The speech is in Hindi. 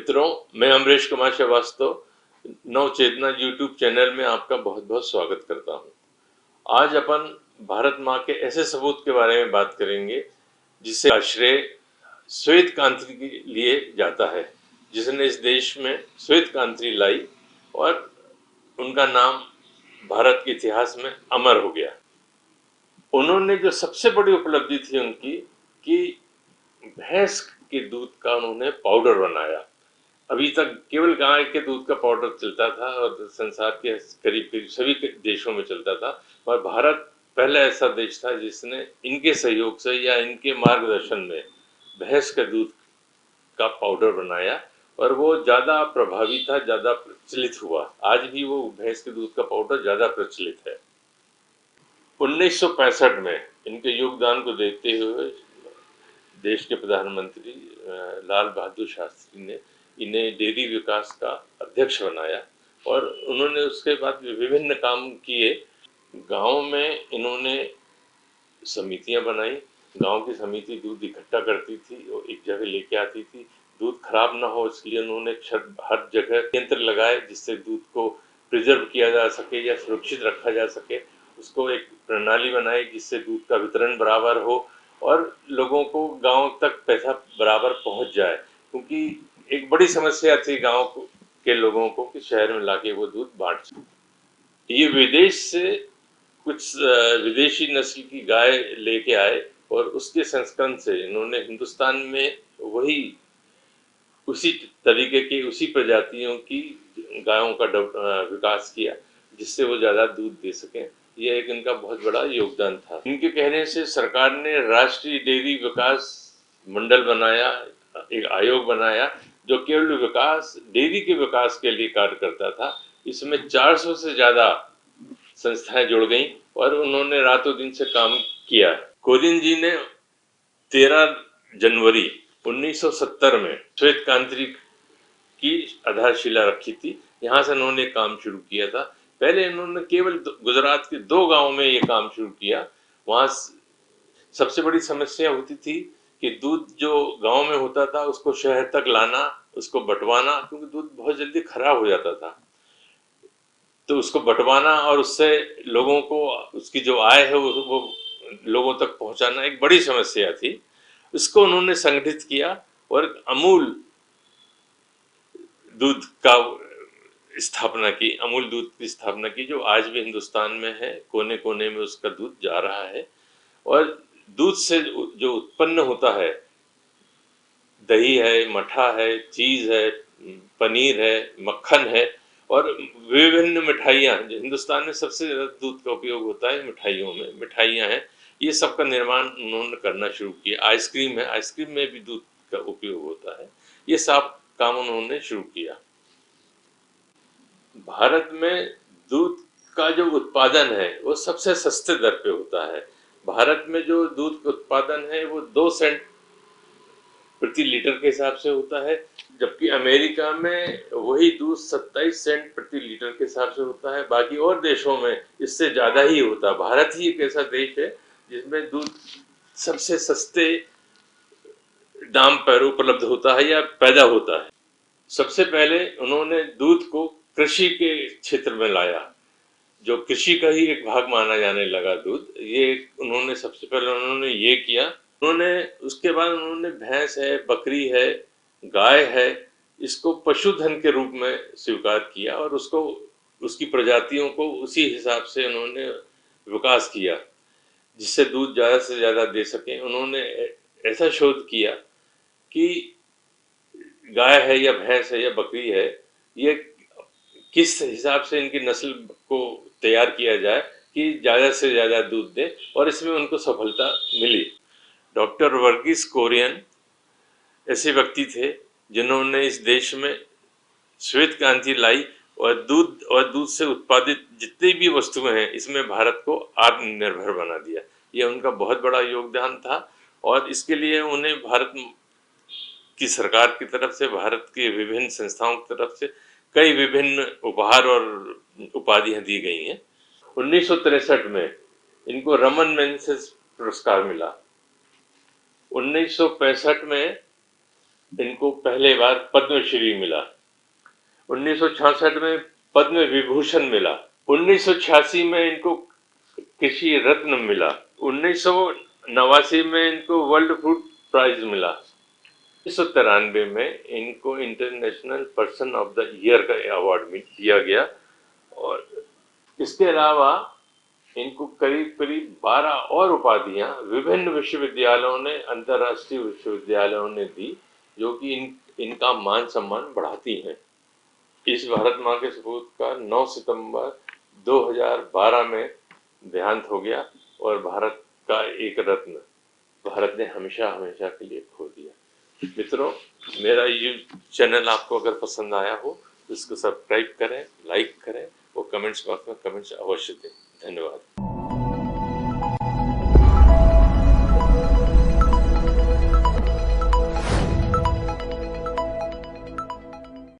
मित्रों, मैं अमरीश कुमार श्रीवास्तव नव चेतना यूट्यूब चैनल में आपका बहुत बहुत स्वागत करता हूं। आज अपन भारत माँ के ऐसे सपूत के बारे में बात करेंगे जिसे का श्रेय श्वेत क्रांति के लिए जाता है, जिसने इस देश में श्वेत क्रांति लाई और उनका नाम भारत के इतिहास में अमर हो गया। उन्होंने जो सबसे बड़ी उपलब्धि थी उनकी कि भैंस के दूध का उन्होंने पाउडर बनाया। अभी तक केवल गाय के दूध का पाउडर चलता था और संसार के करीब करीब सभी देशों में चलता था, और भारत पहला ऐसा देश था जिसने इनके सहयोग से या इनके मार्गदर्शन में भैंस के दूध का पाउडर बनाया और वो ज़्यादा प्रभावी था, ज़्यादा प्रचलित हुआ। आज भी वो भैंस के दूध का पाउडर ज़्यादा प्रचलित है। 1965 में इनके योगदान को देखते हुए देश के प्रधानमंत्री लाल बहादुर शास्त्री ने इन्हें डेयरी विकास का अध्यक्ष बनाया और उन्होंने उसके बाद विभिन्न काम किए। गांव में इन्होंने समितियां बनाई। गांव की समिति दूध इकट्ठा करती थी और एक जगह लेके आती थी। दूध खराब ना हो इसलिए उन्होंने हर जगह यंत्र लगाए जिससे दूध को प्रिजर्व किया जा सके या सुरक्षित रखा जा सके। उसको एक प्रणाली बनाई जिससे दूध का वितरण बराबर हो और लोगों को गांव तक पैसा बराबर पहुंच जाए, क्योंकि एक बड़ी समस्या थी गांव के लोगों को कि शहर में लाके वो दूध बांट। ये विदेश से कुछ विदेशी नस्ल की गाय लेके आए और उसके संस्करण से इन्होंने हिंदुस्तान में वही उसी तरीके की उसी प्रजातियों की गायों का विकास किया जिससे वो ज़्यादा दूध दे सकें। यह एक इनका बहुत बड़ा योगदान था। इनके कहने से सरकार ने राष्ट्रीय डेयरी विकास मंडल बनाया, एक आयोग बनाया जो केवल विकास डेयरी के विकास के लिए कार्य करता था। इसमें 400 से ज़्यादा संस्थाएं जुड़ गईं और उन्होंने रातों दिन से काम किया। कोविंद जी ने 13 जनवरी 1970 में श्वेत क्रांति की आधारशिला रखी थी। यहाँ से उन्होंने काम शुरू किया था। पहले इन्होंने केवल गुजरात के 2 गांवों में ये काम शुरू किया। वहाँ सबसे बड़ी समस्या होती थी कि दूध जो गांव में होता था उसको शहर तक लाना, उसको बंटवाना, क्योंकि दूध बहुत जल्दी खराब हो जाता था। तो उसको बंटवाना और उससे लोगों को उसकी जो आय है वो लोगों तक पहुंचाना एक बड़ी समस्या थी। इसको उन्होंने संगठित किया और अमूल दूध का स्थापना की, अमूल दूध की स्थापना की, जो आज भी हिंदुस्तान में है। कोने कोने में उसका दूध जा रहा है और दूध से जो उत्पन्न होता है, दही है, मठा है, चीज़ है, पनीर है, मक्खन है और विभिन्न मिठाइयाँ। हिंदुस्तान में सबसे ज़्यादा दूध का उपयोग होता है मिठाइयों में, मिठाइयाँ हैं, ये सब का निर्माण उन्होंने करना शुरू किया। आइसक्रीम है, आइसक्रीम में भी दूध का उपयोग होता है। ये सब काम उन्होंने शुरू किया। भारत में दूध का जो उत्पादन है वो सबसे सस्ते दर पे होता है। भारत में जो दूध का उत्पादन है वो 2 सेंट प्रति लीटर के हिसाब से होता है, जबकि अमेरिका में वही दूध 27 सेंट प्रति लीटर के हिसाब से होता है। बाकी और देशों में इससे ज़्यादा ही होता है। भारत ही एक ऐसा देश है जिसमें दूध सबसे सस्ते दाम पर उपलब्ध होता है या पैदा होता है। सबसे पहले उन्होंने दूध को कृषि के क्षेत्र में लाया, जो कृषि का ही एक भाग माना जाने लगा दूध। ये उन्होंने सबसे पहले उन्होंने ये किया। उन्होंने उसके बाद उन्होंने भैंस है, बकरी है, गाय है, इसको पशुधन के रूप में स्वीकार किया और उसको उसकी प्रजातियों को उसी हिसाब से उन्होंने विकास किया जिससे दूध ज़्यादा से ज़्यादा दे सकें। उन्होंने ऐसा शोध किया कि गाय है या भैंस है या बकरी है, ये किस हिसाब से इनकी नस्ल को तैयार किया जाए कि ज़्यादा से ज़्यादा दूध दे, और इसमें उनको सफलता मिली। डॉक्टर वर्गीस कुरियन ऐसे व्यक्ति थे जिन्होंने इस देश में श्वेत क्रांति लाई और दूध से उत्पादित जितनी भी वस्तुएं हैं इसमें भारत को आत्मनिर्भर बना दिया। यह उनका बहुत बड़ा योगदान था और इसके लिए उन्हें भारत की सरकार की तरफ से, भारत की विभिन्न संस्थाओं की तरफ से कई विभिन्न उपहार और उपाधियां दी गई हैं। 1963 में इनको रमन मैग्सेसे पुरस्कार मिला। 1965 में इनको पहले बार पद्मश्री मिला। 1966 में पद्म विभूषण मिला। 1986 में इनको कृषि रत्न मिला। 1989 में इनको वर्ल्ड फूड प्राइज मिला। 1993 में इनको international person of the year का अवार्ड दिया गया। और इसके अलावा इनको करीब करीब 12 और उपाधियां विभिन्न विश्वविद्यालयों ने, अंतर्राष्ट्रीय विश्वविद्यालयों ने दी, जो कि इनका मान सम्मान बढ़ाती हैं। इस भारत माँ के सपूत का 9 सितंबर 2012 में देहांत हो गया और भारत का एक रत्न भारत ने हमेशा हमेशा के लिए खो दिया। मित्रों, मेरा ये चैनल आपको अगर पसंद आया हो तो इसको सब्सक्राइब करें, लाइक करें और कमेंट्स बॉक्स में कमेंट्स अवश्य दें। धन्यवाद।